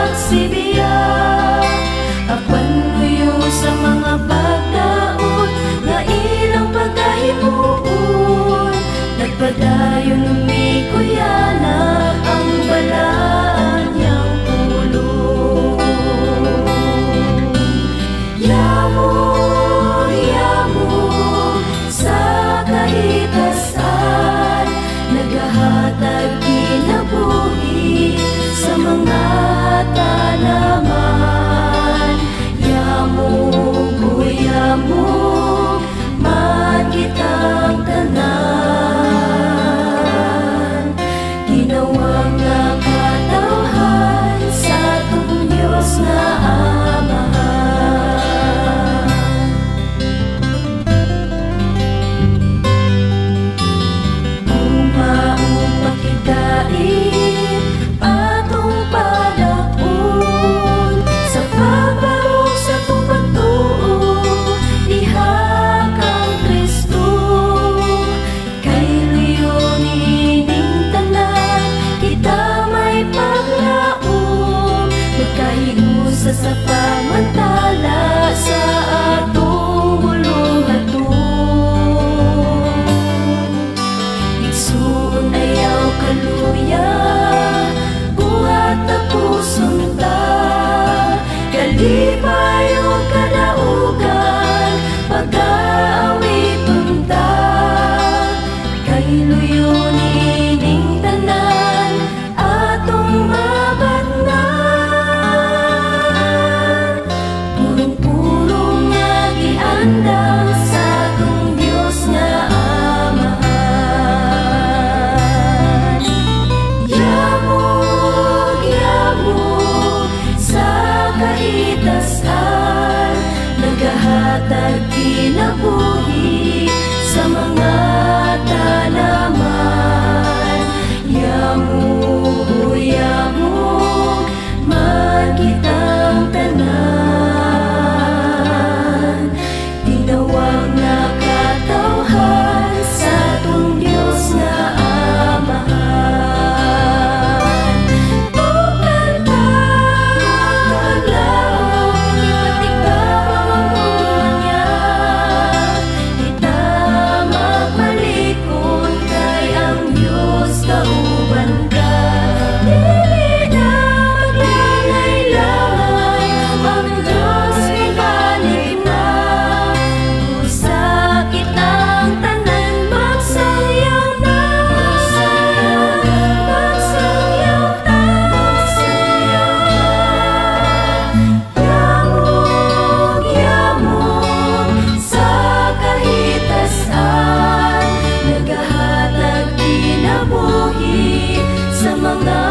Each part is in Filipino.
magsibiya. Apan luyo sa mga pagdaon nga ilang pagkahimuon, nagpadayon umikuyana ang balaan niyang pulong. Yamo, yamo sa kahitasan, naghahatag kinabuhi sa mga tanaman. Yamo, yamo man kitang tanan, tinawag nga katawhan sa atong Diyos nga Amahan. Umaong pakitain atong padakon sa pagbarog sa atong pagtuo diha kang Kristo. Kay luyon ining tanan kita may paglaom, magkahiusa sa pamantala sa atong bulong-hatong. Igsuon ayaw kaluya, buhat na puson ta, kalipayo kadaugan, pag-aawiton ta. Kay luyon ining tanan atong mabatnan, purong-purong nga giandam sa atong Diyos nga Amahan. Yamog, yamog sa kahitasan, naghahatag kinabuhi sa mga tanaman. Yamog, yamog man kitang tanan, tinawag nga katawhan sa atong Diyos nga Amahan. Tugan ta, maglaom, ipatigaw ang buwan niya, kita magmalikon kay ang Diyos kauban ka. Dili na maglingay-langay, ang Diyos may balik na. Usa kitang tanan, magsayaw na, magsayaw ta, yamog, yamog sa kahitasan, naghahatag kinabuhi sa mga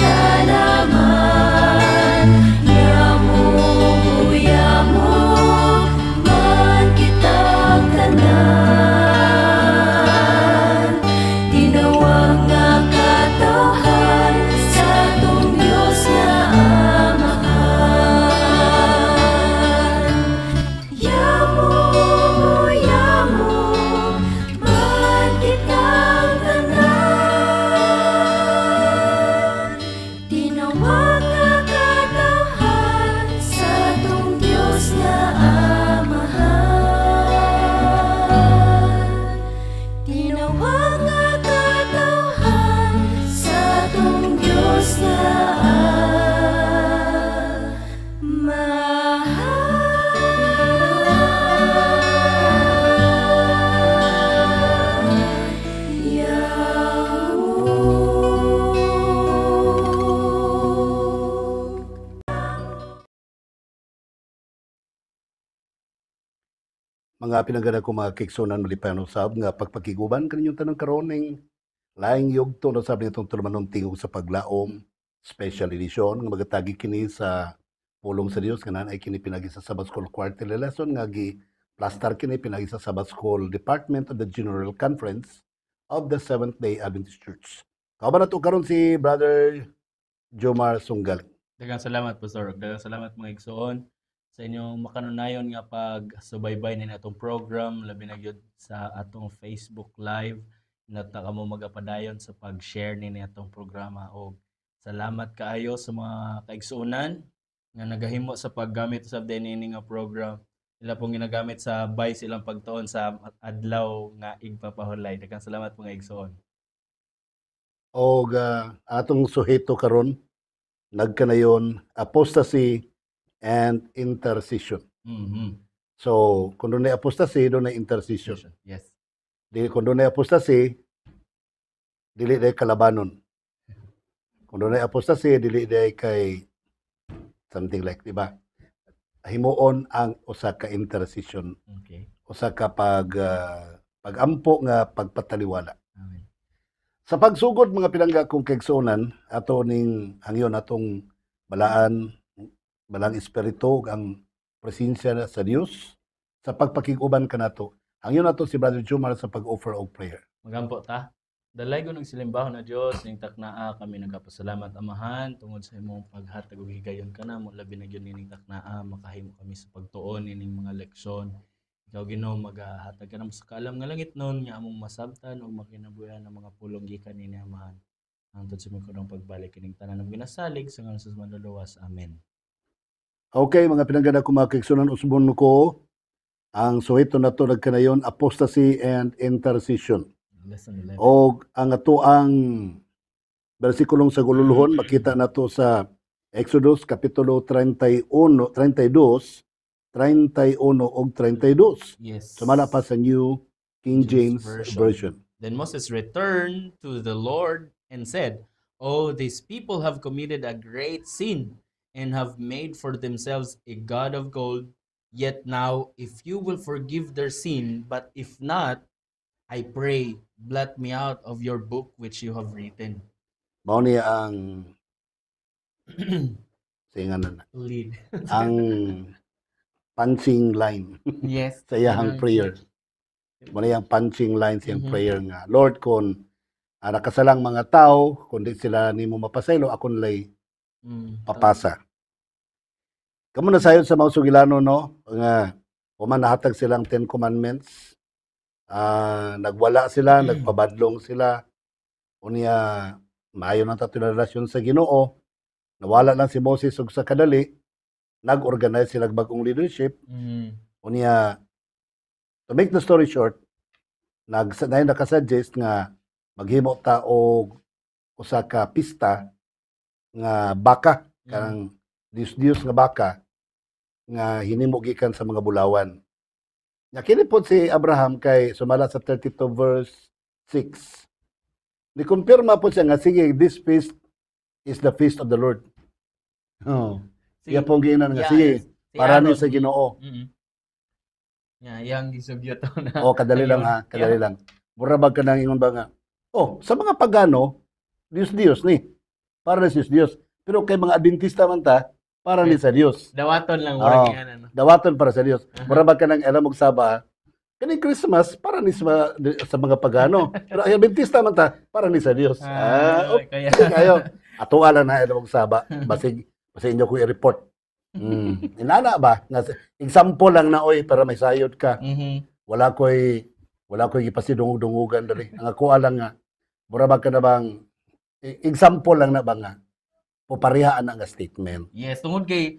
tanaman. Yamog, yamog man kitang tanan, tinawag nga katawhan sa atong Diyos nga Amahan. Yamog, yamog man kitang tanan, tinawag nga katawhan sa atong Diyos nga Amahan. Tinawag nga katawhan sa atong Diyos nga Mga pinagana ko mga kiksonan malipano sab nga pagpakiguban kaninyong tanong karoning laing yugto na sabi nitong tulumanon tingog sa paglaom special edition nga magatagi kini sa pulong sa Dios kanan ay kini pinagi sa Sabbath School quarterly lesson nga gi plastar kini pinagi sa Sabbath School Department of the General Conference of the Seventh-day Adventist Church. Kauban nato karon si Brother Jomar Sunggal. Daghang salamat, Pastor. Daghang salamat mga igsoon sa inyong makanunayon nga pag-subaybay na atong program, labi na gyud sa atong Facebook Live. Inata kamo magapadayon sa pag-share ni atong programa o Salamat kaayo sa mga kaigsuonan nga nagahimo sa paggamit sa dinini nga program. Sila pong ginagamit sa bay silang pagtuon sa adlaw nga igpapahulay. Daghang salamat mga igsoon. O atong suheto karon nagkanayon apostasy and intercession. Mhm. So, kung doon ay apostasy, doon ay intercession. Yes. Kung doon ay apostasy, dili day kalabanon. Kung doon ay apostasy, dili day kay something like, di ba? Himuon ang usa ka intercession, Okay. usa ka pagampo nga pagpataliwala. Amen. Sa pagsugod mga pinangga kong kaigsuonan, ato ning hangyon atong balang espiritu ang presensya sa Dios sa pagpakiguban kanato. Hangyon nato si Brother Jumar sa pag-offer og prayer. Magampo ta. Dalay ko ng silimbaho na Diyos, ning taknaa kami nagapasalamat amahan tungod sa imong paghatag og higayon kana mo labi na gyud ning taknaa makahimo kami sa pagtuon ining mga leksyon. Ikaw Ginoo maghatag ka sa kaalam nga langit nun nga among masabtan ug makinabuhian ang mga pulong gikan ini amahan. Hangtod sa mikudang pagbalik kining tanan ng ginasalig sa ngalan sa manluluwas. Amen. Okay, mga pinanggana ko mga kaigsuonan, usbon ko ang suhito nato nagkanayon apostasy and intercession. Lesson 11. O ang ato ang bersikulong sa gululuhon makita nato sa Exodus kapitulo 31, 32, 31 ug 32. Yes. Sumala pa sa New King James Version. Then Moses returned to the Lord and said, "Oh, these people have committed a great sin and have made for themselves a god of gold. Yet now, if you will forgive their sin, but if not, I pray, blot me out of your book which you have written." Mao ni ang singanan na. Lead. Ang punching line Yes. sa iyang prayer. Mao ni ang punching line sa iyang prayer nga, Lord, kung nakasalang mga tao, kundi sila nimo mapasaylo, akon lay papasa. Kamu na sayon sa mga sugilano, no? Nga, nahatag silang 10 Commandments. Nagwala sila, nagpabadlong sila. Unya, maayo ng tato na relasyon sa Ginoo. Nawala lang si Moses ug sa kadali. Nag-organize sila bagong leadership. Unya, to make the story short, nakasuggest nga maghimo ta og usa ka pista nga baka, kanang Dios nga baka nga hinimo gikan sa mga bulawan. Nya kini pod si Abraham kay sumala sa 32 verse 6. Ni kumpirma po siya nga sige, this feast is the feast of the Lord. Oh. Siya pong giinan nga sige, para ni sa Ginoo. Yang gisugyo to na. Oh, kadali lang ha, kadali lang. Mura bag ka nang ingon ba nga? Oh, sa mga pagano, Dios ni. Para ni Dios. Pero kay mga Adventista man ta, para ni sa Dios. Dawaton lang mura nga ano. Dawaton para sa Dios. Mura bag ka nang alam og Saba. Kani Christmas para ni sa mga pagano. Pero ay Adventista man ta, para ni sa Dios. Kaya Kayo. Ato ala na alam og Saba. Basig inyo ko i-report. Inana ba? Example lang na oy para may sayod ka. Wala ko'y gipasidungog-dungugan dali. Ang ako alang nga, mura ba ka na bang, example lang na ba nga, puparihaan nga statement. yes, tungod kay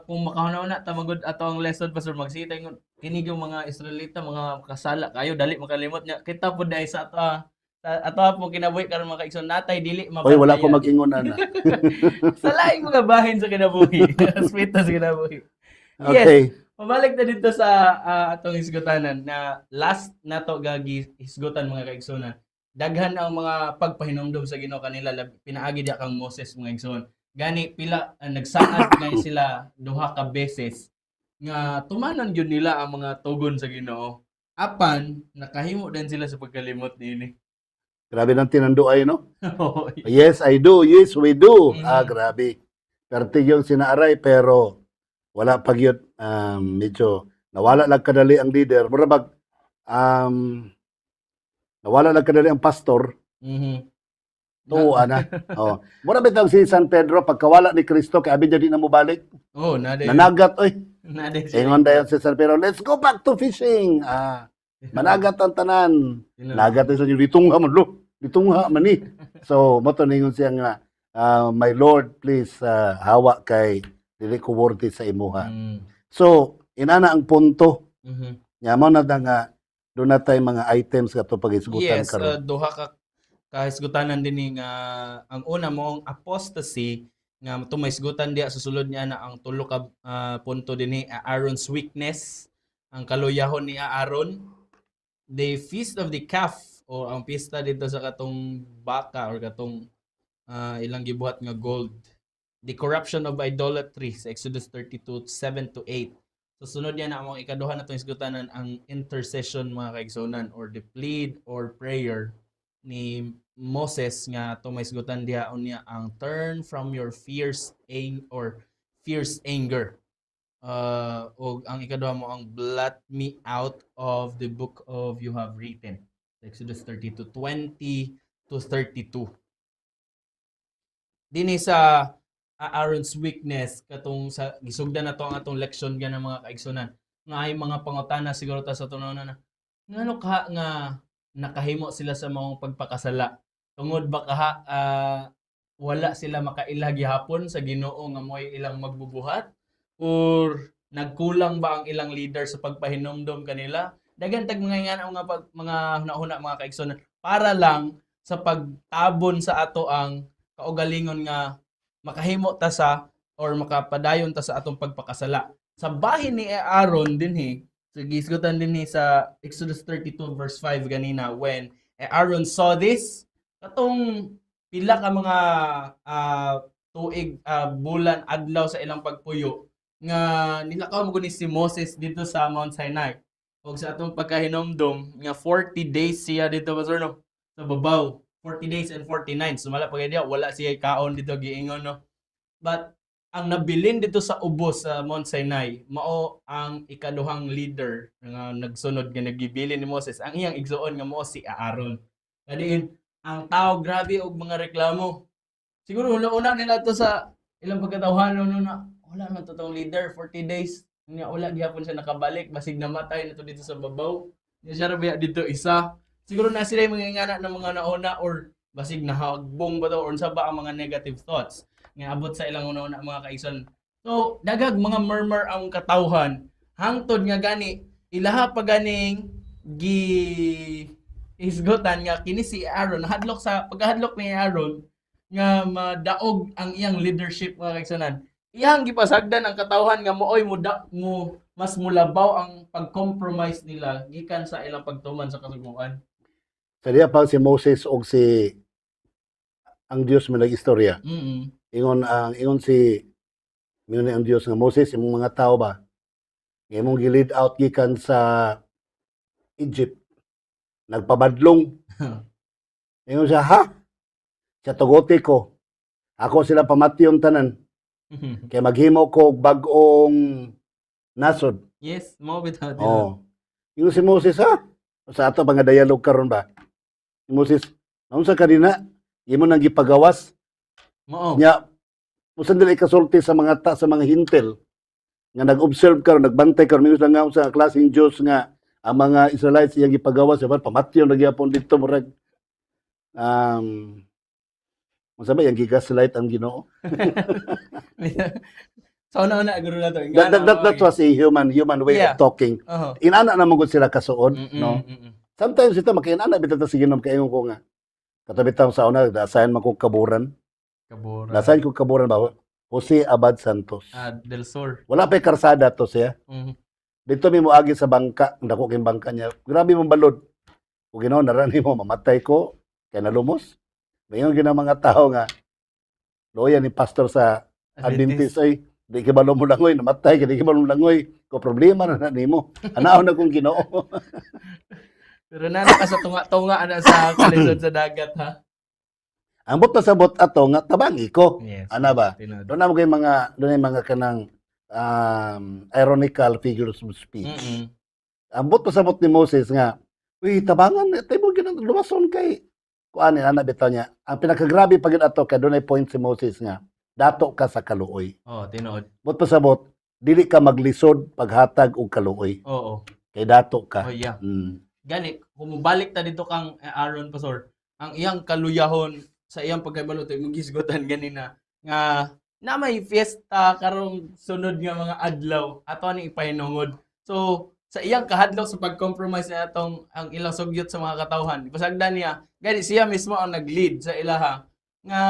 kung makahuna ta magud ato ang lesson pastor magsita ingon kini yung mga Israelita mga kasala kayo dali makalimot nya kita pud dai sa ato po kinabuhi karon mga kaigsoon natay dili Oy, wala ko mag-ingon na. sa laing mga bahin sa kinabuhi. Aspeto sa kinabuhi. Okay. Pabalik na dito sa atong hisgutanan na last nato gagi hisgutan mga kaigsunan. Daghan ang mga pagpahinumdum sa Ginoo kanila pinaagi dia kang Moses mga igsoon. Gani pila nagsaad na sila duha ka beses nga tumanan gyud nila ang mga tugon sa Ginoo. Apan nakahimo din sila sa pagkalimot niini. Grabe ng tinanduay, no? Yes, I do. Yes, we do. Grabe. Pertig yung sinaaray, pero wala pag yun. Medyo nawala lang kadali ang leader. Murabag, nawala lang kadali ang pastor. Tuwa na. Oh. Murabag ang si San Pedro, pagkawala ni Kristo, kaya abin di na mo balik. Oh, nade. Nanagat, oy. Nade. Ingon dayon si San Pedro, let's go back to fishing. Managat ang tanan. Nagat sa inyo, ditungha man lo. Ditungha man ni. So, mato ningon siya nga, my Lord, please hawa kay dili ko worthy sa imuha. Mm. So, inana ang punto. Mhm. Nya mo na nga doon na tayo mga items kato pag-isgutan Yes, karon. duha ka kahisgutanan din nga ang una mo ang apostasy nga tumahisgutan diya sa sulod niya na ang tulo ka punto dinhi Aaron's weakness, ang kaluyahon ni Aaron, the feast of the calf o ang pista dito sa katong baka or katong ilang gibuhat nga gold, the corruption of idolatry sa Exodus 32 7 to 8. So sunod niya na among ikaduha na itong isgutanan ang intercession mga kaigsonan or the plead or prayer ni Moses nga tumaisgutan diha unya ang turn from your fierce anger. O ang ikaduha mo ang blot me out of the book of you have written. Exodus 32:20 to 32. Dinhi sa Aaron's weakness katong sa gisugdan na to ang atong leksyon nga ng mga kaigsunan nga ay mga pangutana siguro ta sa tunawon na ngano ka nga nakahimo sila sa mga pagpakasala tungod ba kaha wala sila makaila gihapon sa Ginoo nga mo'y ilang magbubuhat or nagkulang ba ang ilang leader sa pagpahinomdom kanila daghan tag mga mga hunahuna mga kaigsunan para lang sa pagtabon sa ato ang kaugalingon nga makahimo ta sa or makapadayon ta sa atong pagpakasala. Sa bahin ni Aaron dinhi, so gisgutan dinhi sa Exodus 32 verse 5 ganina when Aaron saw this, katong pila ka mga tuig bulan adlaw sa ilang pagpuyo nga nilakaw mo ni si Moses dito sa Mount Sinai. Og sa atong pagkahinomdom nga 40 days siya dito pastor no sa babaw. 40 days and 40 nights. Sumala pag diya, wala siya kaon dito giingon no. But ang nabilin dito sa ubos sa Mount Sinai, mao ang ikaduhang leader nga nagsunod nga nagibilin ni Moses. Ang iyang igsuon nga mao si Aaron. Kadiin ang tao grabe og mga reklamo. Siguro una nila to sa ilang pagkatawhan no na wala man to tong leader 40 days. Nya wala gihapon siya nakabalik basig namatay na to dito sa babaw. Nya siya ra biya dito isa. Siguro na sila yung mga ng mga nauna or basig nahagbong ba to or sa ba ang mga negative thoughts nga abot sa ilang una mga kaigsoon. So dagag mga murmur ang katawhan hangtod nga gani ilaha pa ganing isgutan nga kini si Aaron hadlok sa pagkahadlok ni Aaron nga madaog ang iyang leadership mga kaigsunan. Iyang gipasagdan ang katawhan nga mooy mo mas mulabaw ang pag-compromise nila gikan sa ilang pagtuman sa kasuguan. Sa diya pa si Moses og si ang Dios mo nag-istorya. Ingon si ang Dios nga Moses imong mga tao ba imong gi-lead out gikan sa Egypt nagpabadlong. Ingon siya ha sa tugote ko ako sila pamatyon tanan kay maghimo ko og bag-ong nasod. Yes, mo bitaw din. Oh. Ingon si Moses ha sa ato mga dialogue karon ba Moses, naunsa ka dina? Imo nang gipagawas. Mao. Nya, usan dili kasulti sa mga hintel nga nag-observe karon, nagbantay karon minus lang nga sa klaseng Dios nga ang mga Israelites iyang gipagawas, ba pamatyon na gyapon dito murag unsa ba yang gigaslight ang Ginoo? So una guro na to. That was a human way of talking. Inana na mong sila kasuod, no? Sometimes ito makiinana bitaw sa Ginoo kayo ko nga. Katabi tayo sa una, dasayan man ko kaburan. Dasayan ko kaburan ba? Jose Abad Santos. Del Sur. Wala pa karsada to siya. Dito mi moagi sa bangka, dako kay bangka niya. Grabe mong balod. Kung Ginoo narani mo mamatay ko kay nalumos. Mayon gina mga tao nga loya ni pastor sa Adventist ay di ka balong mo langoy namatay, di ka balong langoy. Ko problema na nimo. Anaon na kung Ginoo. Pero ka sa tunga-tunga ana sa kalisod sa dagat ha. Ang bot sa bot ato nga tabangi ko. Yes. Ana ba? Doon na mo kay mga kanang ironical figures of speech. Ang bot sa bot ni Moses nga, uy tabangan tay mo ginang lumason kay kuan ana bitaw niya. Ang pinakagrabe pagid ato kay dunay point si Moses nga, dato ka sa kaluoy. Oh, tinuod. Bot pa sa bot, dili ka maglisod paghatag og kaluoy. Oo. Kay dato ka. Oh, yeah. Gani, kung mabalik ta dito kang Aaron Pastor, ang iyang kaluyahon sa iyang pagkabalo tayo magisgutan ganina nga na may fiesta karong sunod nga mga adlaw ato ani ipahinungod. So sa iyang kahadlok sa pag-compromise na atong ang ilang sugyot sa mga katawhan. Pasagdan niya, gani siya mismo ang nag-lead sa ilaha nga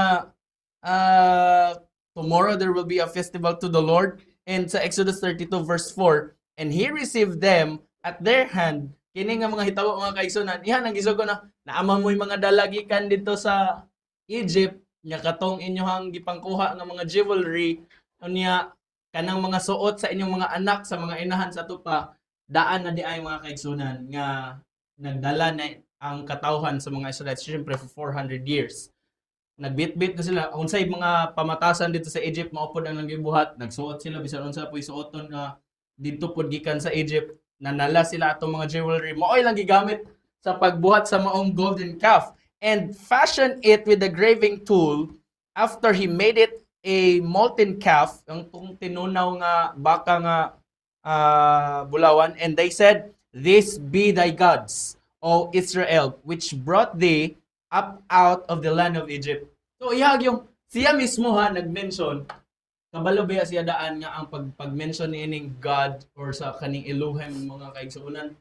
tomorrow there will be a festival to the Lord. And sa Exodus 32 verse 4, and he received them at their hand. Kini nga mga hitawo mga kaigsunan, ihan ang gisugo na naamang mo'y mga dalagikan dito sa Egypt nga katong inyohang gipangkuha nga mga jewelry unya kanang mga suot sa inyong mga anak sa mga inahan sa tupa daan na di ay mga kaigsunan nga nagdala na ang katawhan sa mga Israelites syempre for 400 years. Nagbitbit na sila unsay mga pamatasan dito sa Egypt maupod ang nanggibuhat, nagsuot sila bisan unsa puy suoton nga didto pod gikan sa Egypt, nanala sila atong mga jewelry maoy lang gigamit sa pagbuhat sa maong golden calf and fashion it with the graving tool after he made it a molten calf ang tinunaw nga baka nga bulawan, and they said, "This be thy gods, O Israel, which brought thee up out of the land of Egypt." So iyag yung siya mismo ha nag-mention kabalo ba siya daan nga ang pag-mention niining God or sa kaning Elohim mga kaigsuonan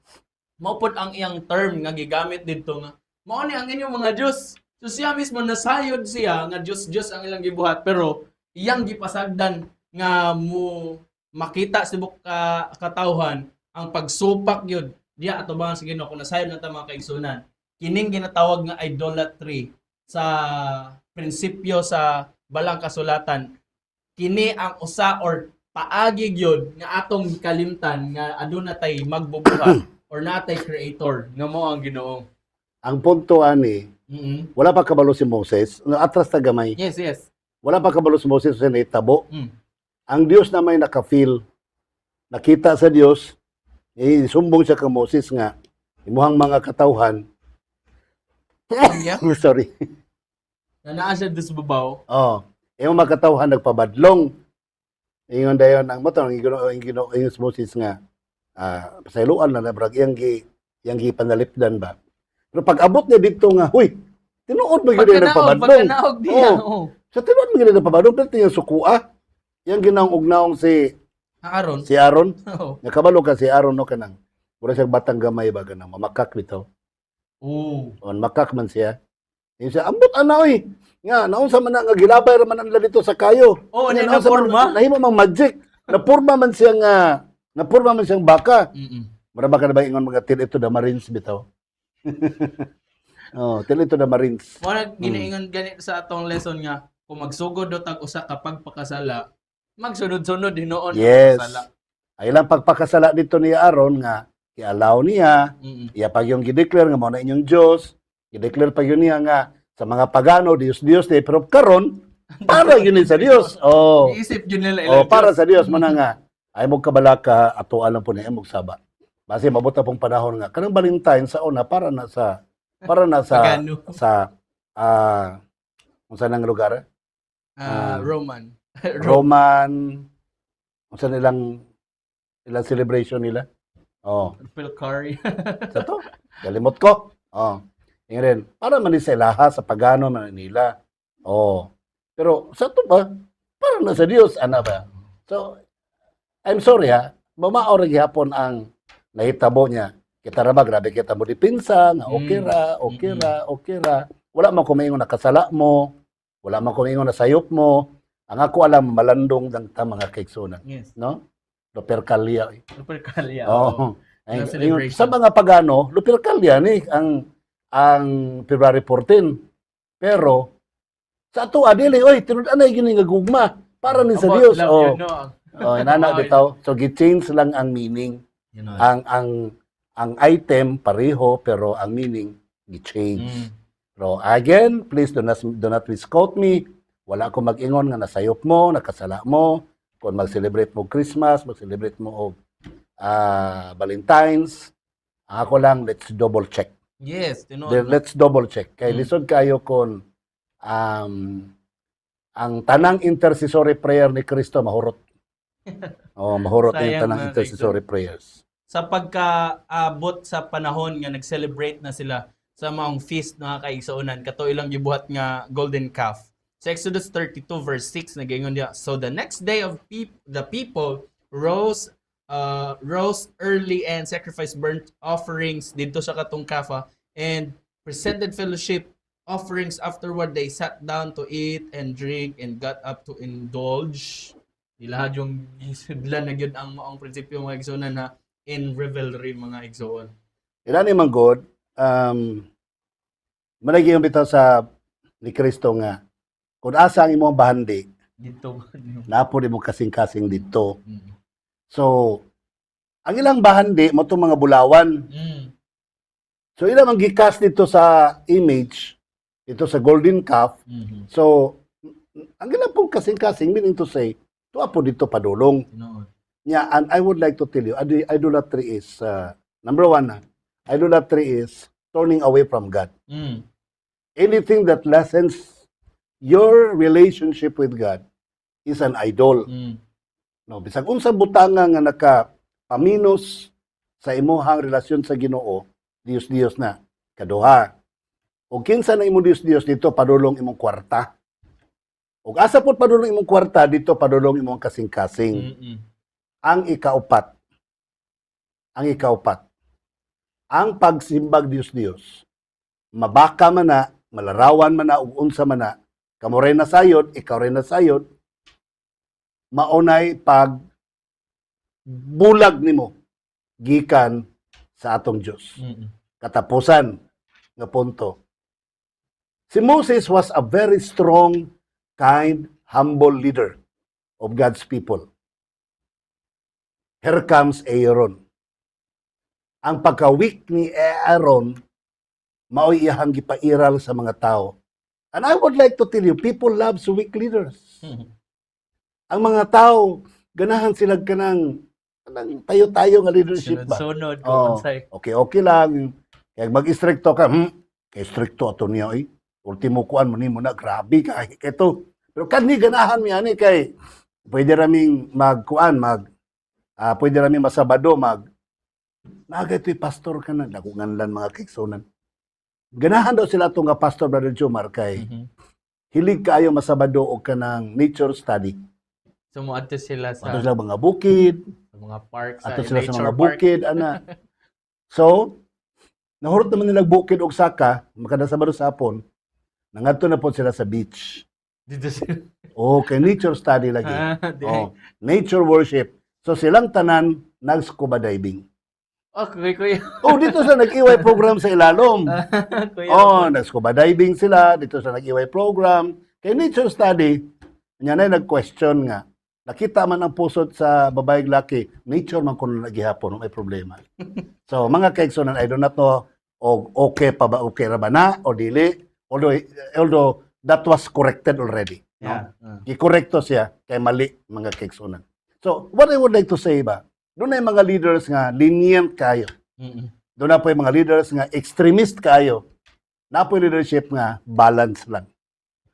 maupod ang iyang term nga gigamit didto nga mao ni ang inyong mga Diyos. So siya mismo nasayod siya nga Diyos ang ilang gibuhat pero iyang gipasagdan nga mo makita sa buk katawhan ang pagsupak yun diya ato ba sa Ginoo kung nasayod na ta mga kaigsuonan kining ginatawag nga idolatry sa prinsipyo sa balang kasulatan. Kini ang usa or paagi gyud nga atong kalimtan nga aduna tay magbubuhat or natay creator nga mao ang Ginoo. Ang punto ani, wala pa kabalo si Moses, atras ta gamay. Yes. Wala pa kabalo si Moses sa itabo. Ang Dios na may naka-feel, nakita sa Dios, sumbong siya kay Moses nga imuhang mga katawhan. Sorry. Naa siya sa babaw. Oh, yung mga katawhan nagpabadlong. Ingon dayon ang motor ang Ginoo si Moses nga pasayloan na brag yang gi panalipdan ba. Pero pag abot niya dito nga, huy, tinuod mo yun nagpabadlong. Pagkanaog diya. Sa tinuod mo yun nagpabadlong, pero yung sukua, yung ginaong-ugnaong si Aaron. Nga kabalo ka si Aaron no kanang. Wala siyang batang gamay ba kanang mamakak bitaw. Oh. On makak man siya. Yung siya, ambot ana oy. Nga, naunsa man nga gilabay ra man nila dito sa kayo. Oh, Nga, na naunsa man- forma. Nahimo mang magic. Napurma man siyang baka. Maraba ka na ba ingon mga til ito na Marines bitaw? Oh, til ito na Marines. Mo na ginaingon ganit sa atong lesson nga kung magsugod do tag usa kapag pakasala, magsunod-sunod hinoon Yes. pakasala. Ay lang pagpakasala dito ni Aaron nga i-allow niya, iya pag yung gideclare nga mo na inyong Diyos, gideclare pag yun niya nga sa mga pagano, Diyos de, pero karon para yun sa Diyos. Oh. Iisip yun nila Oh, para sa Diyos man nga. Ay mo kabalaka ato alam po niya mo saba. Base mabuta pong panahon nga kanang Valentine sa una para na sa Pagano. sa unsa nang lugar? Roman. Roman unsa nilang celebration nila? Oh, Phil Curry. sa to. Galimot ko. Oh. Yung rin, para man sa ilaha sa pagano man nila. Oh. Pero sa to ba? Para na sa Dios ana ba? So I'm sorry ha. Mamaor gihapon ang nahitabo niya. Kita ra ba grabe kita mo dipinsa nga okay ra. Wala man ko maingon nakasala mo. Wala man ko maingon na sayop mo. Ang ako alam malandong dang ta mga kaigsunan, Yes. no? Lupercalia. Lupercalia. Oh. Ang Ay, celebration. sa mga pagano, Lupercalia ni ang February 14. Pero sa ato adili oy tinud anay gini nga gugma para ni sa About Dios. love, Oh. you know. Oh, inana bitaw. So gi-change lang ang meaning. You know. Ang item pareho pero ang meaning gi-change. Mm. So again, please do not misquote me. Wala ako mag-ingon nga nasayop mo, nakasala mo. Kung mag-celebrate mo Christmas, mag-celebrate mo og Valentine's. Ako lang, let's double check. Yes, you know. Let's double check. Kay lisod kayo kung ang tanang intercessory prayer ni Kristo mahurot. Oh, mahurot yung Sayang tanang na, intercessory prayers. Sa pagkaabot sa panahon nga nag-celebrate na sila sa maong feast nga kaigsuonan kato ilang gibuhat nga golden calf. Sa Exodus 32 verse 6 nagingon diya, so the next day of the people rose early and sacrificed burnt offerings dito sa katong kafa and presented fellowship offerings. Afterward they sat down to eat and drink and got up to indulge. Ilahad yung gisudlan na gyud ang maong prinsipyo mga igsuonan na in revelry mga igsuon. Ila ni manggod, managi yung bitaw sa ni Kristo nga, kung asa ang imong bahandi, Dito. napo di mo kasing-kasing dito. Mm. So, ang ilang bahandi, mo itong mga bulawan. Mm. So, ilang ang gikas dito sa image, dito sa golden calf. Mhm. So, ang ilang pong kasing-kasing, meaning to say, ito po dito padulong. Tinuod. Yeah, and I would like to tell you, idolatry is, number one, idolatry is turning away from God. Mm. Anything that lessens your relationship with God is an idol. Mm. No, bisag unsa butanga nga nakapaminos sa imuhang relasyon sa Ginoo, Dios na. Kaduha. O kinsa na imo Dios dito padulong imong kwarta. O asa pod padulong imong kwarta dito padulong imong kasing-kasing. Mm-mm. Ang ikaupat. Ang pagsimbag Dios. Mabaka man na, malarawan man na, ug unsa man na, kamo rin na sayod, ikaw rin na sayod, maunay pag bulag nimo gikan sa atong Dios. Mm-mm. Katapusan nga punto. Si Moses was a very strong, kind, humble leader of God's people. Here comes Aaron. Ang pagka-weak ni Aaron, mao'y iyahang gipairal sa mga tao. And I would like to tell you, people love weak leaders. Mhm. Ang mga tao, ganahan sila kanang tayo-tayo nga leadership ba? Sunod-sunod Oh, kung unsay. okay lang. Kaya mag-istrikto ka, kaya istrikto ato niya, ultimo kuan mo na, grabe ka, ito. Pero kani ganahan mi ani kay, pwede raming pwede raming masabado, ito'y pastor ka na, lakungan lang mga kiksonan. Ganahan daw sila itong pastor, Brother Jomar, kay Mhm. hilig kaayo masabado o ka ng nature study. So moadto sila sa Ato sila mga bukid, mga park sa ato sila sa nature mga park. bukid, ana. So, nahurot naman nila bukid og saka, makadasabado sa hapon, nangadto na po sila sa beach. Dito sila. Oh, kay nature study lagi. Di- Oh, nature worship. So silang tanan nag-scuba diving. Okay, kuya. Oh, dito sa nag-iway program sa ilalom. Kuya. Oh, nag-scuba diving sila dito sa nag-iway program. Kay nature study, niya na nag-question nga. Nakita man ang pusod sa babaeng laki, nature man kuno nagihapon, may problema. So, mga kaigsunan, I do not know, okay pa ba, okay ra ba na, o dili, although that was corrected already. Yeah. No? Gikorrekto siya, kay mali, mga kaigsunan. So, what I would like to say ba, doon na yung mga leaders nga lenient kayo. Mm-mm. Doon na po yung mga leaders nga extremist kayo. Na po yung leadership nga balance lang.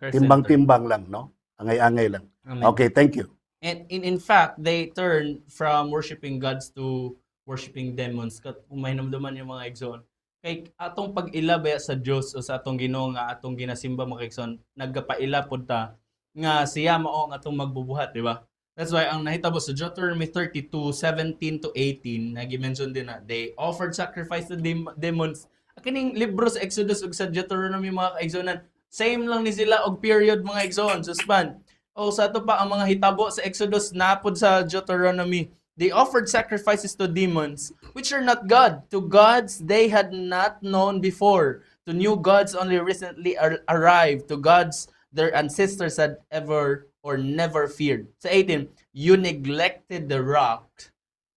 Christ-centered. Timbang-timbang lang, no? Angay-angay lang. Amen. Okay, thank you. And in fact, they turn from worshiping gods to worshiping demons. Kung may namdaman yung mga igsoon. Kay atong pag-ilabay sa Dios o sa atong Ginoo nga atong ginasimba mga igsoon, nagkapaila pud ta nga siya mao nga atong magbubuhat, di ba? That's why ang nahitabo sa Deuteronomy 32:17 to 18, nagi-mention din na they offered sacrifice to demons. Kining libro sa Exodus ug sa Deuteronomy mga kaigsonan, same lang ni sila og period mga igsoon, suspan. O sa ato pa ang mga hitabo sa Exodus napod sa Deuteronomy. They offered sacrifices to demons, which are not God, to gods they had not known before, to new gods only recently arrived, to gods their ancestors had ever or never feared. Sa 18, you neglected the rock.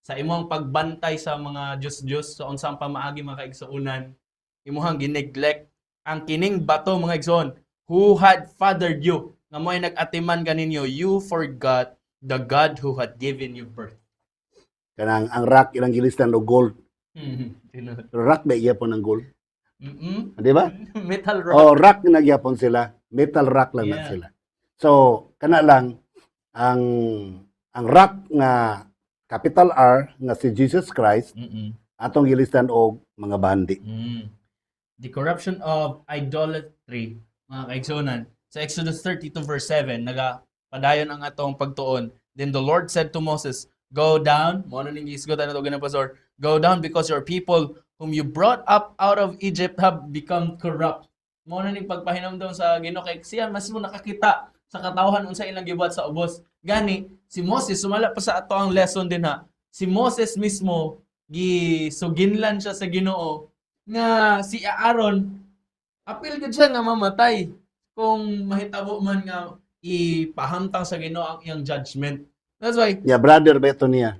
Sa imong pagbantay sa mga Diyos-Diyos, sa unsang pamaagi mga kaigsuunan, imuhang gineglect ang kining bato mga igsoon, who had fathered you, nga mo'y nag-atiman kaninyo, you forgot the God who had given you birth. Kanang ang rock ilang gilistan og gold. Tinod. Pero rock ba gyapon ng gold? Mm-mm. Di ba? Metal rock. Oh, rock na gyapon sila. Metal rock lang na Yeah. sila. So, kana lang ang rock nga capital R nga si Jesus Christ Mm-mm. atong gilistan og mga bandi. Mm. the corruption of idolatry, mga kaigsunan. Sa Exodus 32 verse 7, nagapadayon ang atong pagtuon. Then the Lord said to Moses, "Go down," mo na ning isgotan nato ganang pastor, "Go down because your people whom you brought up out of Egypt have become corrupt." Mo na ning pagpahinamdom sa Ginoo kay siya mas mo nakakita sa katawhan unsa ilang gibuhat sa ubos. Gani si Moses sumala pa sa ato ang lesson din ha. Si Moses mismo gisuginlan siya sa Ginoo nga si Aaron apil gud siya nga mamatay kung mahitabo man nga ipahamtang sa Ginoo ang iyang judgment. That's why Yeah, brother ba ito niya?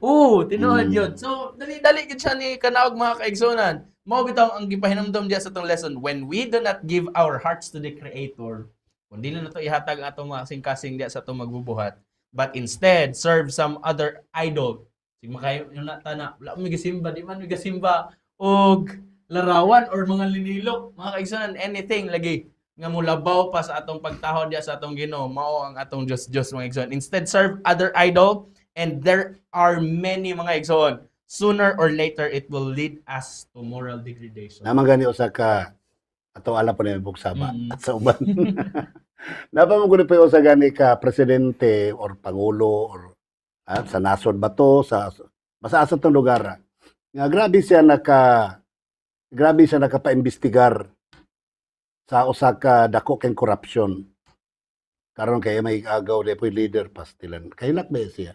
tinuod yun. So, dali-dali gid siya ni kanaog mga kaigsunan. Mao bitaw ang gipahinamdom diya sa tong lesson. When we do not give our hearts to the Creator, kung dili na to ihatag ang atong mga kasing-kasing diya sa atong magbubuhat, but instead serve some other idol. Sig makayo yung natana, wala mo gisimba, di man mo gisimba og larawan or mga linilok, mga kaigsunan, anything lagi nga mulabaw pa sa atong pagtaho diya sa atong Ginoo, mao ang atong Dios mga igsoon. Instead serve other idol, and there are many mga igsoon. Sooner or later it will lead us to moral degradation. Naman gani usa ka ato ala pa ni buksaba Mm. at sa uban. Napamugod pa yung usa gani ka presidente or pangulo or sa nasod ba to sa basta asa tong lugar. Nga grabe siya nakapaimbestigar sa usa ka dako keng corruption. Karon kay may agaw depoy leader pastilan. Kailak ba siya?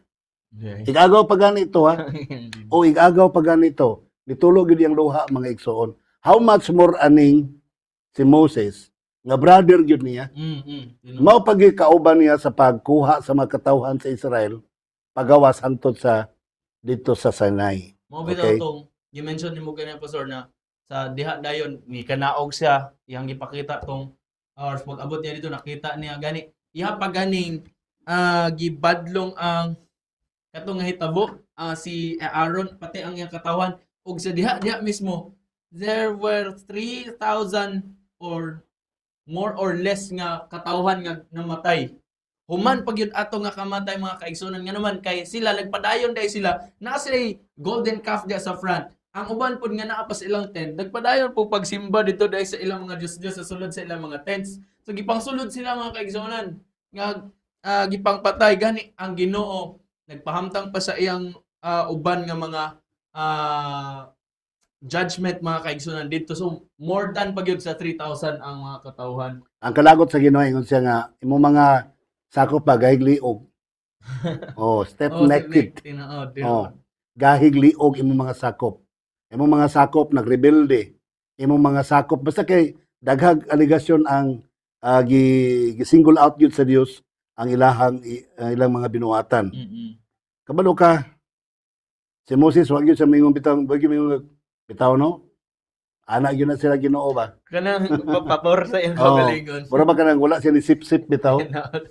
Igagaw pa ganito ha. O igagaw pa ganito. Nitulog yun yung luha mga igsoon. How much more aning si Moses nga brother yun niya. Mao pagi kauban niya sa pagkuha sa mga katawhan sa Israel pagawas hantod sa dito sa Sinai. Mo bitaw Okay. tong i-mention nimo ganyan pastor na sa diha dayon ni kanaog siya iyang gipakita tong or pag-abot niya dito nakita niya gani iha pa ganing gibadlong ang katong nga hitabo si Aaron pati ang iyang katawan ug sa diha mismo there were 3,000 or more or less nga katawhan nga namatay. Human pag yun ato nga kamatay mga kaigsunan nga naman kay sila nagpadayon dahil sila naa sila golden calf diya sa front. Ang uban pod nga naa pa sa ilang tent nagpadayon po pagsimba dito dahil sa ilang mga Diyos sa sulod sa ilang mga tents. So gipangsulod sila mga kaigsunan nga gipangpatay gani ang Ginoo nagpahamtang pa sa iyang uban nga mga judgment mga kaigsunan dito. So more than pag yun sa 3,000 ang mga katawhan. Ang kalagot sa Ginoo ingon siya nga imo mga sakop pa gahig liog. Step naked. Gahig liog imo mga sakop. Imo mga sakop nagrebelde. Imo mga sakop basta kay daghag aligasyon ang gi-single out yun sa Dios ang ilang mga binuhatan. Kabalo ka si Moses wag yun sa mingon bitaw no? Anak yun na sila Ginoo ba? Kanang papapor sa iyong kagalingon. Mura ba ka nang wala siya ni sip-sip bitaw?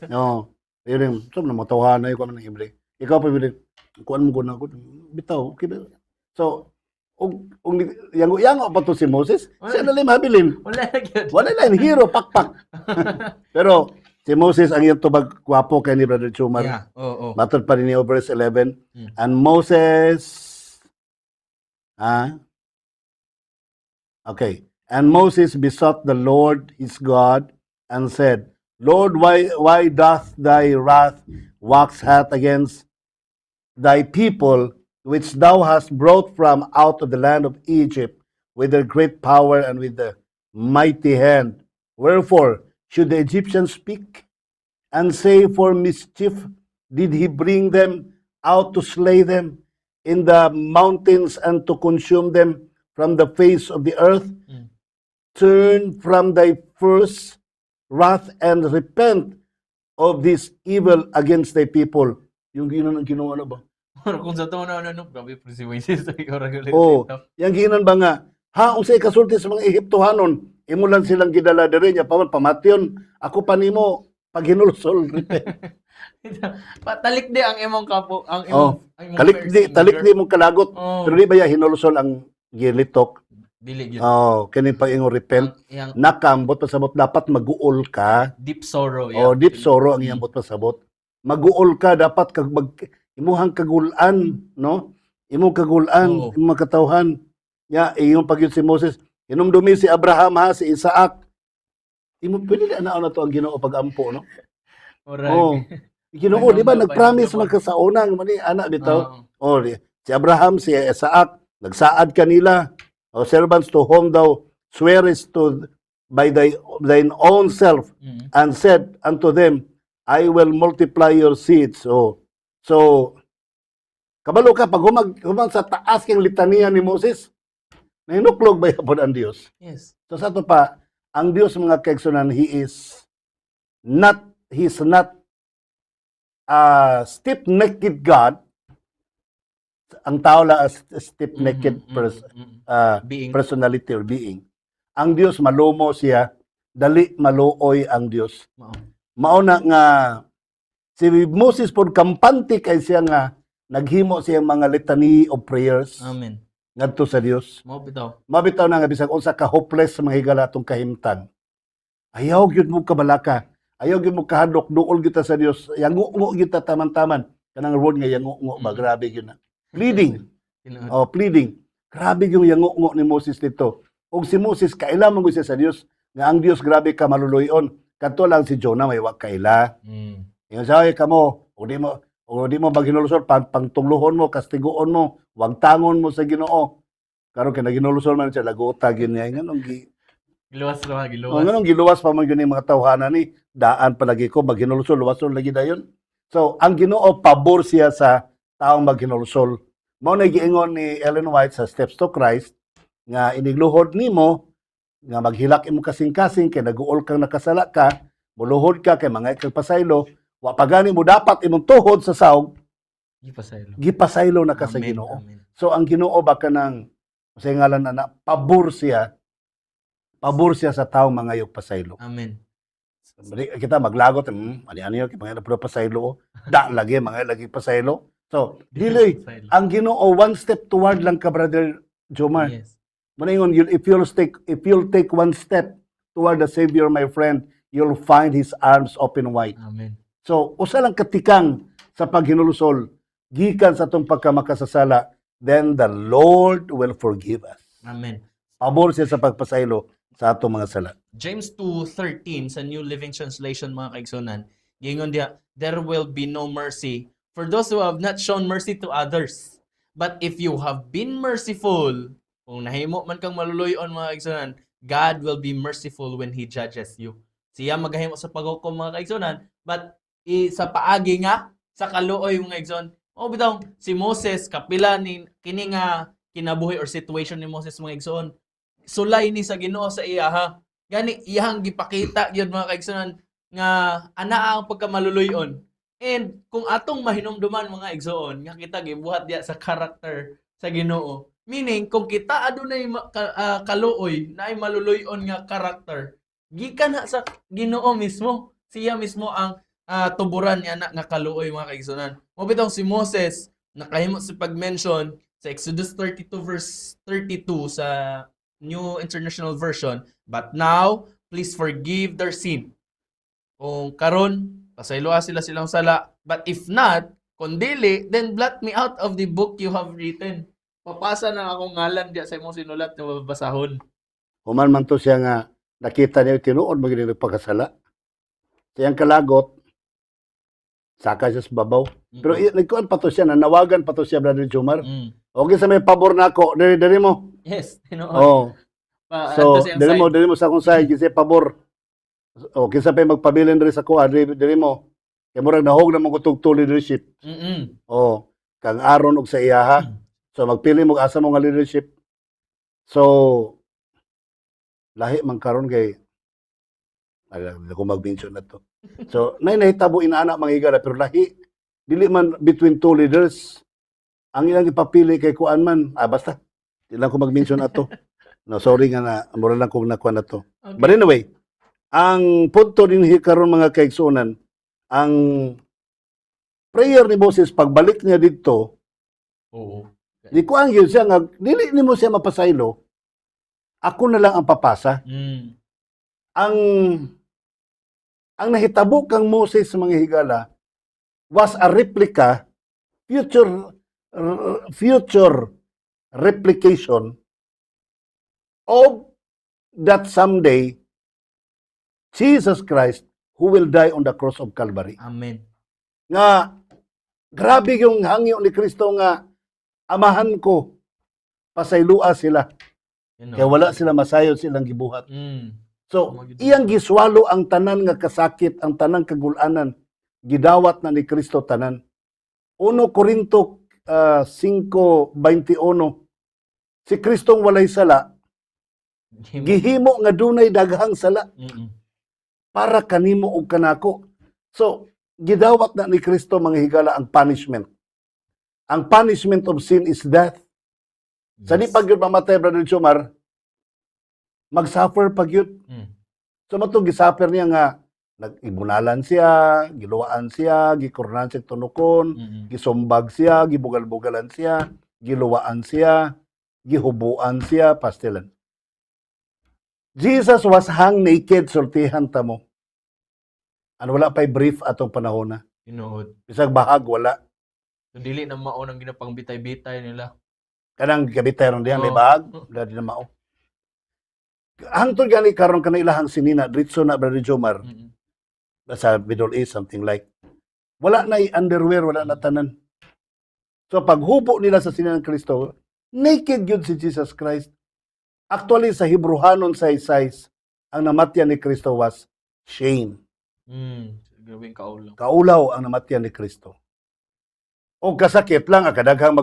No. Yun yung, saan na matawahan na yung kung ng Ibre. Ikaw pa bilin, kuan mo ko na ako. Bitaw, okay ba? So, yang pa to si Moses, siya na lang mabilin. Wala na yun. Wala lang, hero, pakpak. Pero, si Moses, ang iyong tubag kwapo kay ni Brother Chumar. Yeah, oo. Matod pa rin niya, verse 11. And Moses, okay. And Moses besought the Lord his God and said, Lord, why doth thy wrath wax hot against thy people, which thou hast brought from out of the land of Egypt with their great power and with the mighty hand? Wherefore should the Egyptians speak and say, for mischief did he bring them out to slay them in the mountains and to consume them from the face of the earth? Turn from thy first wrath and repent of this evil against thy people. Yung ginawa na ba? Kung sa taon na grabe persuasive sa ikaw regulate. Yung ginan ba nga, unsay kasulti sa mga Ehiptohanon, imo lang silang gidala diri nya pamatyon, ako pa nimo pag hinulsol. Patalik di ang imong kapo, ang imong talik di mong kalagot. Pero di ba ya hinulsol ang gilitok? Dili yun. Kani pag ingon repent, nakambot pasabot dapat maguol ka. Deep sorrow. Deep sorrow ang iyambot pasabot. Maguol ka dapat kag imuhang kagulan, no? Imong kagulan, imong katawhan. Iyong pagyud si Moses, Hinumdumi si Abraham ha, si Isaac. Pwede na to ang Ginoo pag-ampo, no? Murag. Oh. Ginoo, di ba, nag-promise man ka sa unang, mani, anak bitaw. Oo. Si Abraham, si Isaac, nagsaad kanila. Servants to whom thou swearest to by thine own self, and said unto them, I will multiply your seed. So kabalo ka, pag humang sa taas kang litania ni Moses, nahinuklog ba yapon ang Dios? Yes. So sa ito pa, ang Dios mga kaigsunan, He is not a stiff-necked God. Ang tao lang as stiff-necked Being. personality or being. Ang Dios malumo siya, dali maluoy ang Dios. Mao na nga si Moses pod kampante kay siya nga naghimo siya mga litany of prayers Amen. ngadto sa Dios. Mabitaw na nga bisag unsa ka hopeless sa mga higala atong kahimtang. Ayaw gyud mo kabalaka. Ayaw gyud mo kahadlok duol kita sa Dios. Yango kita taman-taman. Kanang word nga yango ba grabe gyud na. Pleading. Pleading. Grabe yung yango ni Moses dito. Og si Moses kaila man siya sa Dios nga ang Dios grabe ka maluluyon. Kadto lang si Jonah may wa kaila. Yung sabi kamo, o di mo baghinulusor, pangtungluhon mo, kastiguon mo, wag tangon mo sa Ginoo. Karon kay naginulusor man siya, laguta gyud niya nganong Giluwas. nganong giluwas pa man gyud ni mga tawhanan ni daan palagi ko baghinulusor, luwason lagi dayon. So ang Ginoo pabor siya sa taong maghinulusor. Mao na giingon ni Ellen White sa Steps to Christ nga inigluhod nimo nga maghilak imo kasing-kasing kay naguol kang nakasala ka, muluhod ka kay mga kag pasaylo, wa pagani mo dapat imong tuhod sa sawg, gipasaylo na ka sa Ginoo. So ang Ginoo ba kanang sa ngalan na pabor siya sa taong mangayog pasaylo. Amen. Kita maglagot, ano yun, mga pasaylo, da lagi, mga lagi pasaylo. So, dili, ang Ginoo one step toward lang ka, Brother Jomar. Yes. Maningon, if you'll take one step toward the Savior, my friend, you'll find His arms open wide. Amen. So, usa lang katikang sa paghinulusol, gikan sa itong pagkamakasasala, then the Lord will forgive us. Amen. Pabor siya sa pagpasaylo sa atong mga sala. James 2:13 sa New Living Translation, mga kaigsunan, gingon diha, there will be no mercy for those who have not shown mercy to others. But if you have been merciful, kung nahimo man kang maluluyon, mga kaigsunan, God will be merciful when He judges you. Siya maghahimo sa paghukom, mga kaigsunan, but sa paagi nga, sa kaluoy, mga kaigsunan, bitaw, si Moses, kapila ni kini nga kinabuhi or situation ni Moses, mga kaigsunan, sulay ni sa Ginoo sa iya, ha? Gani, iyang gipakita yun, mga kaigsunan, nga ana ang pagkamaluluyon. And kung atong mahinumduman, mga igsoon, nga kita gibuhat diya sa karakter sa Ginoo. Meaning, kung kita adunay kaluoy na ay maluluyon nga karakter, gikan na sa Ginoo mismo. Siya mismo ang tuburan niya nga kaluoy, mga kaigsunan. Mabitong si Moses, nakahimo sa pag-mention sa Exodus 32 verse 32 sa New International Version, but now, please forgive their sin. Kung karon, pasayloa silang sala. But if not, kung dili, then blot me out of the book you have written. Papasa na akong ngalan diya sa imong sinulat na mababasahon. Human man to siya nga, nakita niya tinuod, maginig pagkasala. Siyang kalagot, saka siya sa babaw. Pero nagkuhan pa to siya, nanawagan pa to siya, Brother Jomar. Okay sa may pabor na ako, dari mo. Yes, tinuod. Oh. So, dari mo sa akong side, kasi pabor. O, kinsa pa magpabilin rin sa kuha, diri mo. Kaya murag nahog na mong kutugto leadership. O, kang aron og sa iyaha. So, magpili mo asa mo nga leadership. So, lahi man karon kay ako mag-mention na to. So, nahitabo inaana mga higala, pero lahi, dili man between two leaders. Ang ilang ipapili kay kuan man, basta, ilang ko mag-mention na to. No, sorry nga na, mura lang kung nakuha na to. Okay. But anyway, ang punto din karon mga kaigsunan, ang prayer ni Moses, pagbalik niya dito, di ko ang yun siya nga, dili ni mo siya mapasaylo, ako na lang ang papasa. Ang nahitabo kang Moses sa mga higala was a replica, future replication of that someday, Jesus Christ, who will die on the cross of Calvary, Amen. nga grabe yung hangyo ni Kristo nga amahan ko, pasaylua sila. You Kaya know. wala sila masayod silang gibuhat. Mm. So, iyang giswalo ang tanan nga kasakit, ang tanang kagulanan, gidawat na ni Kristo tanan. 1 Corinto 5:21, si Kristong walay sala, gihimo nga dunay daghang sala Mm-mm. para kanimo ug kanako. So, gidawat na ni Kristo mga higala ang punishment. Ang punishment of sin is death. Sa di Yes. pag yun mamatay, Brother Chomar, mag-suffer pag yun. Mm. So, matong gisuffer niya nga, nag-ibunalan siya, giluwaan siya, gikurnan siya tunukon, Mm-mm. gisumbag siya, gibugal-bugalan siya, giluwaan siya, gihubuan siya, pastilan. Jesus was hung naked, sultihan ta mo. Ano, wala pa'y brief atong panahon na. Tinuod. Bisag bahag, wala. So, dili na maunang ginapangbitay-bitay nila. Kanang gabitay ron diyan, may Oo. bahag, wala din na mao. Hangtod gani karon kana ilahang sinina, dritso na, Brother Jomar, Mm-mm. sa Middle East, something like. Wala na underwear, wala na tanan. So paghubo nila sa sinina ng Kristo, naked yun si Jesus Christ. Actually, sa Hebrehanon 6:6, ang namatyan ni Kristo was shame. Gawing kaulo. Kaulaw ang namatyan ni Kristo. O kasakit lang, kadaghang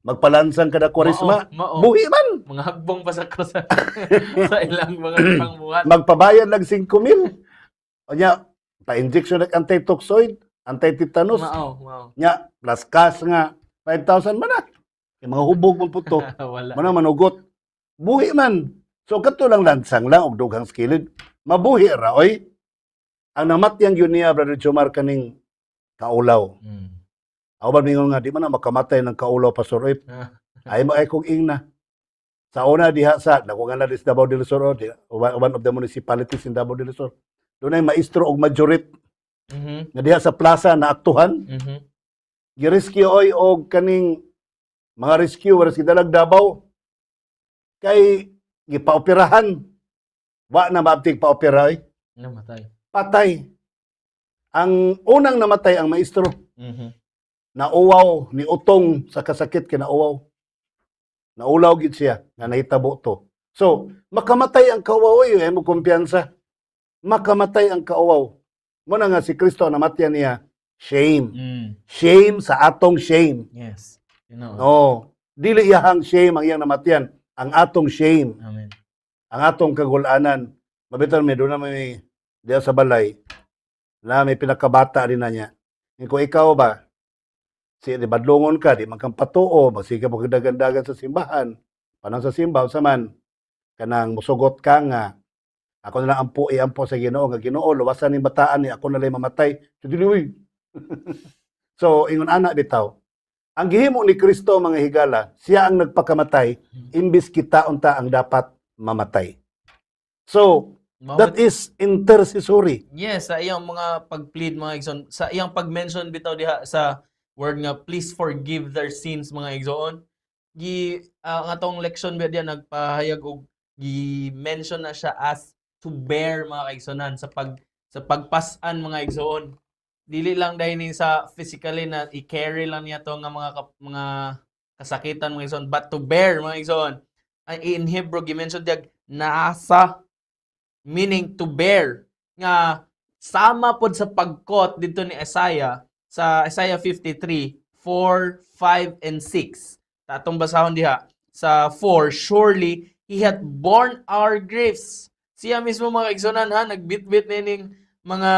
magpalansang kada kwarisma, Mao. buhi man. Mga hagbong pa sa cross sa ilang mga pangbuhat. Magpabayad lang 5,000. O nya, pa-injection ng anti-toxoid, anti-tetanus. Mao. Nya, plus cash nga, 5,000 man na. Yung mga hubog mo po to. Wala. Mana manugot. Buhi man. So, kato lang lansang lang, og dughang skilid. Mabuhi ra, oy. Ang namatyang yun niya, Brother Jomar, kaning kaulaw. Mm. Ako ba mingon nga, di man na makamatay ng kaulaw, Pastor Ip. Ay mo ay kong ingna. Sa una diha sa nakuha na sa Davao del Sur, one of the municipalities in Davao del Sur. Doon ay maestro og majorit Mhm. nga diha sa plaza na aktuhan. Mhm. Gi-rescue oy og kaning mga rescuers gidalag Davao kay gipaoperahan. Wa na maabtig paopera oy. Namatay. Patay. Ang unang namatay ang maestro. Mhm. Nauwaw ni utong sa kasakit kinauwaw. Naulaw gid siya nga nahitabo to. So, makamatay ang kauwaw oy, mo kumpiyansa. Makamatay ang kauwaw. Mo na nga si Kristo namatyan niya, shame. Mm. Shame sa atong shame. Yes. You know. No, dili iyahang shame ang iyang namatyan, ang atong shame, Amen. ang atong kagulanan. Mabitan mi doon na may diya sa balay na may pinakabata rin na niya. Kung ikaw ba, si di badlongon ka, di man kang patuo, magsika mo kagdagan-dagan sa simbahan, panang sa simbahan saman, kanang musugot ka nga, ako na lang ampo sa Ginoo nga Ginoo, luwasan ni bataan ni ako na lang mamatay. Tudiliwi. So, ingon ana bitaw. Ang gihimo ni Kristo mga higala, siya ang nagpakamatay, imbis kita unta ang dapat mamatay. So, that is intercessory. Yes, sa iyang mga pag-plead mga igsoon, sa iyang pag-mention bitaw diha sa word nga please forgive their sins mga igsoon. Ang atong leksyon ba diya nagpahayag og gi-mention na siya as to bear mga kaigsonan sa pagpasan mga igsoon. Dili lang dahil ni sa physically na i-carry lang niya to nga mga kasakitan mga igsoon, but to bear mga igsoon. In Hebrew gi-mention diya nasa, meaning to bear, nga sama pod sa pagkot dito ni Isaiah sa Isaiah 53, 4, 5, and 6. Tatong basahon diha sa 4, surely he hath borne our griefs. Siya mismo mga igsonan ha, nagbitbit nining mga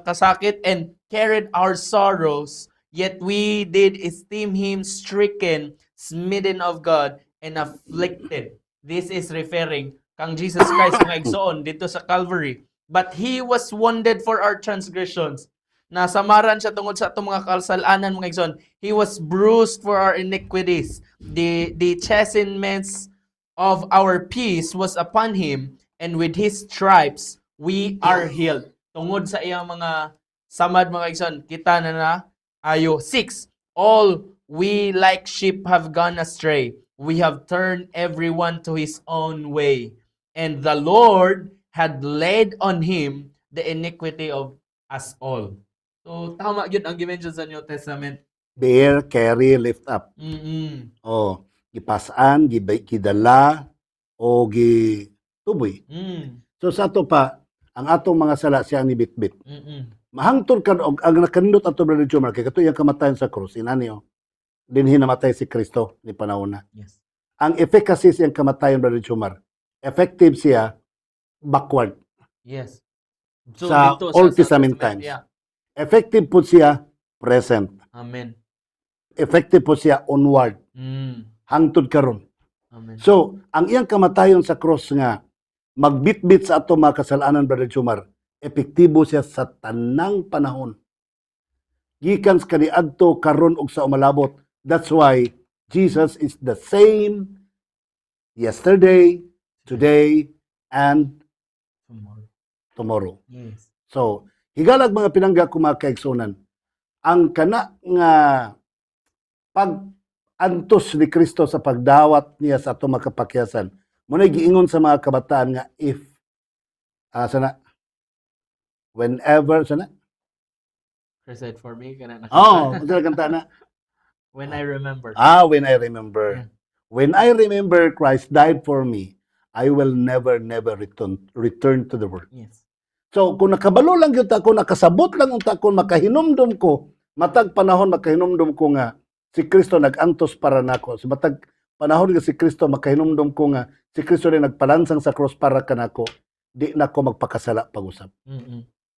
kasakit and carried our sorrows, yet we did esteem him stricken, smitten of God, and afflicted. This is referring kang Jesus Christ mga igsoon dito sa Calvary. But he was wounded for our transgressions. Nasamaran siya tungod sa atong mga kasalanan mga igsoon. He was bruised for our iniquities. The chastisements of our peace was upon him, and with his stripes we are healed. Tungod sa iyang mga samad mga igsoon, kita na ayo 6. All we like sheep have gone astray. We have turned everyone to his own way. and the Lord had laid on him the iniquity of us all. So tama yun ang gimension sa New Testament. Bear, carry, lift up. O, gipasaan, gidala, o gituboy. So sa ato pa, ang atong mga sala siya ni bitbit. Mahangtod ka, og ang nakanindot ato Brother Jomar, kay kato yung kamatayan sa krus, inaniyo, dinhi namatay si Kristo ni panahon na. Yes. Ang efficacy siyang kamatayan Brother Jomar, effective siya backward. Yes. Sa dito Old Testament times. Yeah. Effective po siya present. Amen. Effective po siya onward. Hangtod karon. Amen. So, ang iyang kamatayon sa cross nga, magbitbit sa ato mga kasalanan, Brother Jomar, epektibo siya sa tanang panahon. Gikan sa kaniadto karon ug sa umalabot. That's why Jesus is the same yesterday, today, and tomorrow. Yes. So, higalag mga pinangga ko mga kaigsunan, ang kana nga pag-antos ni Kristo sa pagdawat niya sa ato mga kapakyasan, muna giingon sa mga kabataan nga if, sana, whenever, sana? Present for me, kana na. Kung kanta na. When I remember. When I remember. Yeah. When I remember Christ died for me, I will never return to the world. Yes. So, kung nakabalo lang yun ako, nakasabot lang yun ako, makahinumdum ko, matag panahon makahinumdum ko nga, si Kristo nag-antos para nako. So, matag panahon nga si Kristo, makahinumdum ko nga, si Kristo rin nagpalansang sa cross para kanako, di na ko magpakasala pag-usap.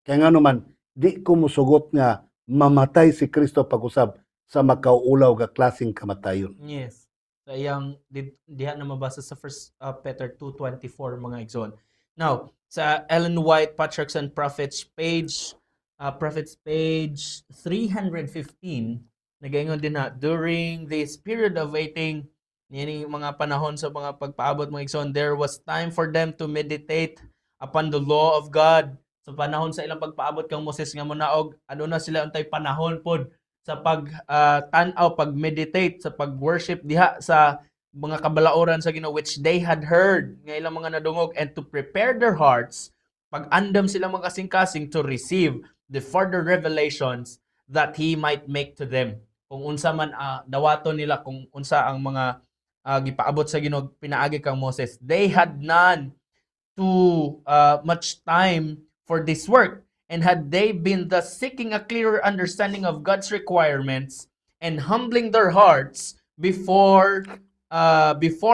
Kaya nga naman, di ko musugot nga, mamatay si Kristo pag-usap sa makauulaw nga klaseng kamatayon. Yes. So, iyang diha na mabasa sa 1 Peter 2:24 mga igsoon. Now, sa Ellen White Patriarchs and Prophets page 315, nagaingon din na during this period of waiting, nini mga panahon sa mga pagpaabot mga igsoon, there was time for them to meditate upon the law of God. Sa panahon sa ilang pagpaabot kang Moses nga monaog, ano na sila untay panahon pod sa pag-tanaw, pag-meditate, sa pag-worship diha sa mga kabalauran sa Ginoo which they had heard nga ilang mga nadungog, and to prepare their hearts, pag-andam sila mga kasing-kasing to receive the further revelations that He might make to them. Kung unsa man dawaton nila, kung unsa ang mga gipaabot sa Ginoo pinaagi kang Moses, they had none too much time for this work. And had they been thus seeking a clearer understanding of God's requirements and humbling their hearts before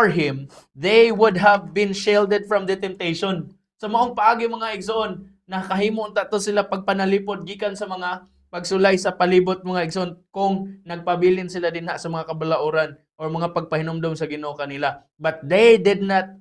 Him, they would have been shielded from the temptation. Sa maong paagi mga igsoon, nakahimo unta to sila pagpanalipod gikan sa mga pagsulay sa palibot mga igsoon kung nagpabilin sila dinha sa mga kabalauran or mga pagpahinumdom sa Ginoo kanila. But they did not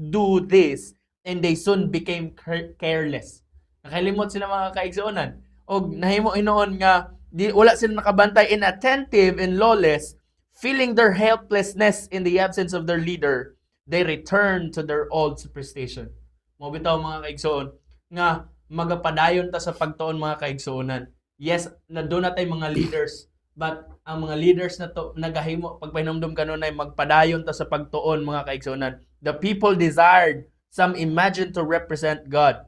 do this, and they soon became careless. Nakalimot sila mga kaigsuonan. O nahimo inoon nga wala sila nakabantay, inattentive and lawless, feeling their helplessness in the absence of their leader, they return to their old superstition. Mo bitaw mga kaigsuon nga magapadayon ta sa pagtuon mga kaigsuonan. Yes, nandoon na tay mga leaders, but ang mga leaders na to nagahimo pagpahinumdum kanunay magpadayon ta sa pagtuon mga kaigsuonan. The people desired, some imagined to represent God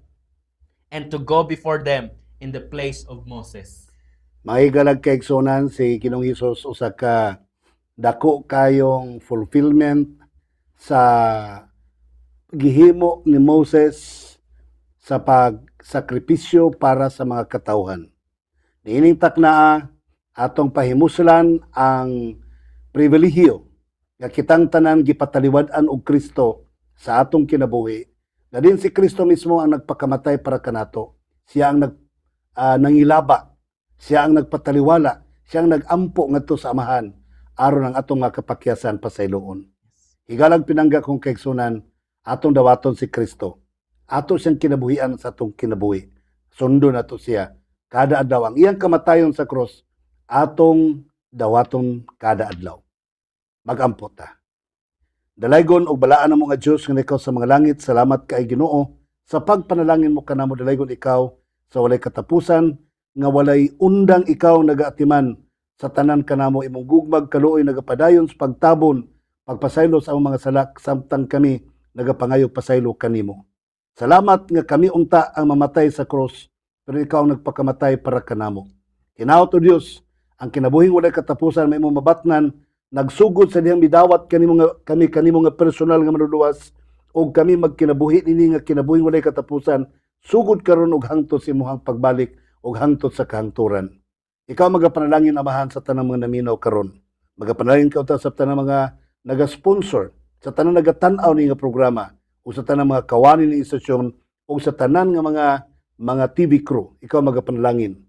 and to go before them in the place of Moses. Mahigalag kaigsunan si Ginoong Hesus usa ka dako kayong fulfillment sa gihimo ni Moses sa pagsakripisyo para sa mga katawhan. Niining taknaa atong pahimuslan ang pribilehiyo nga kitang tanan gipataliwad-an og Kristo sa atong kinabuhi. Na din si Kristo mismo ang nagpakamatay para kanato. Siya ang nangilaba. Siya ang nagpataliwala. Siya ang nagampo ngadto sa amahan aron ang atong mga kapakyasan pasayloon. Higalag pinangga kong kaigsunan, atong dawaton si Kristo. Ato siyang kinabuhian sa atong kinabuhi. Sundo nato siya kada adlaw. Ang iyang kamatayon sa cross, atong dawaton kada adlaw. Magampo ta. Dalaygon og balaan na mga Diyos nga ikaw sa mga langit, salamat kay Ginoo sa pagpanalangin mo kanamo. Dalaygon ikaw sa walay katapusan, nga walay undang ikaw nagaatiman sa tanan kanamo, imong gugmag kaluoy nagapadayon sa pagtabon, pagpasaylo sa among mga salak, samtang kami nagapangayo pasaylo kanimo. Salamat nga kami unta ang mamatay sa cross, pero ikaw ang nagpakamatay para kanamo. Hinaot o Dios, ang kinabuhing walay katapusan may imong mabatnan, nagsugod sa diyang midawat kami kanimo nga personal nga manluluwas, o kami magkinabuhi nini nga kinabuhing walay katapusan, sugod karon og hangtod sa imong pagbalik og hangtod sa kahangturan. Ikaw magapanalangin amahan sa tanang mga naminaw karon. Magapanalangin ka sa tanang mga naga-sponsor, sa tanang nagatanaw ni nga programa, o sa tanang mga kawani ni istasyon, o sa tanan nga mga TV crew. Ikaw magapanalangin.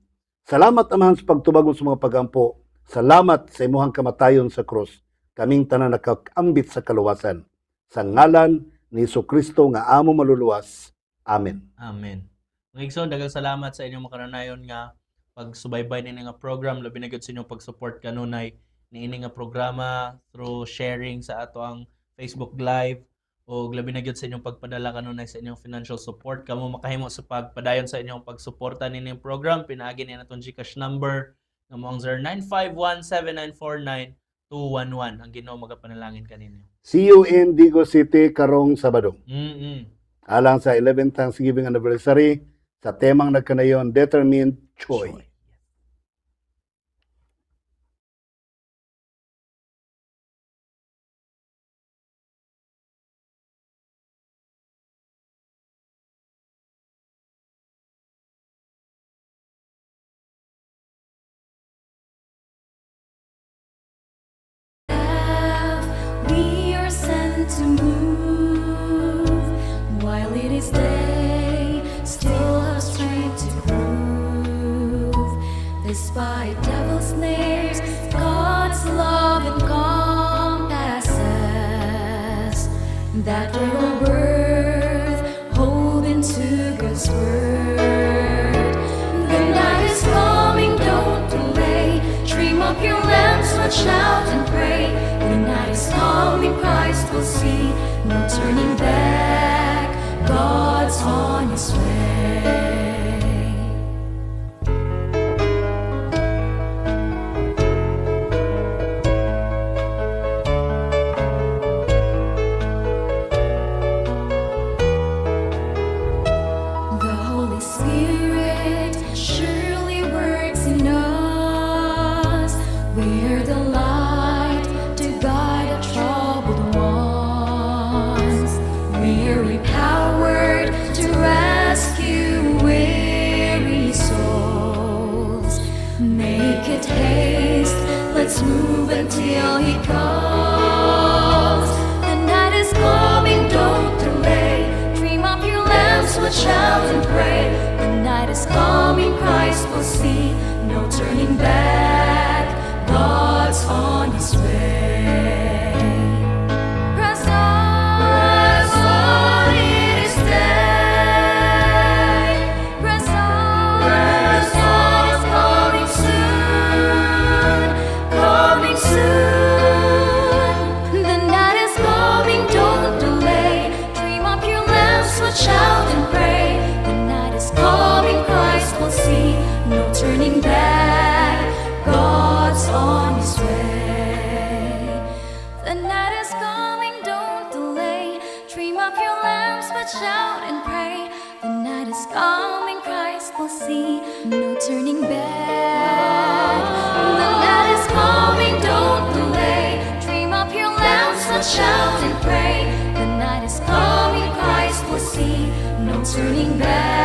Salamat amahan sa pagtubagon sa mga pagampo. Salamat sa imuhang kamatayon sa cross. Kaming tanan nakakambit sa kaluwasan. Sa ngalan ni Jesucristo nga amo maluluwas. Amen. Amen. Mga igsoon, daghang salamat sa inyong makananayon nga pagsubaybay nini nga program, labi na gyud sa inyong pag-support kanunay niini nga programa through sharing sa ato ang Facebook Live, o labi na gyud sa inyong pagpadala kanunay sa inyong financial support. Kamo makahimo sa pagpadayon sa inyong pagsuporta nining program, pinaagi ni natong GCash number nga mao ang 0951794921. Ang Ginoo magapanalangin kanino. See you in Digo City karong Sabado. Alang sa 11th Thanksgiving anniversary sa temang nagkanayon, Determined Choice. We are sent to move while it is day, still have strength to prove. Despite devil's snares, God's love encompasses that will birth, hold into God's word. The night is coming, don't delay. Dream up your lamps, watch out and pray. The night is coming, Christ will see. No turning back, God's on His way. The Holy Spirit surely works in us. We're the light to guide the troubled ones. We're empowered to rescue weary souls. Make it haste, let's move until He comes. The night is coming, don't delay. Dream up your lamps, watch out and pray. The night is coming, Christ will see. No turning back, God's on His way. Press on, it is day. Press on, it's coming soon, coming soon. The night is coming, don't delay. Dream up your lamps, watch out and pray. The night is coming, Christ will see. No turning back, God's on His way. The night is coming, don't delay. Dream up your lamps, watch out and pray. The night is coming, Christ will see. No turning back. The night is coming, don't delay. Dream up your lamps, watch out and pray. The night is coming, Christ will see. No turning back.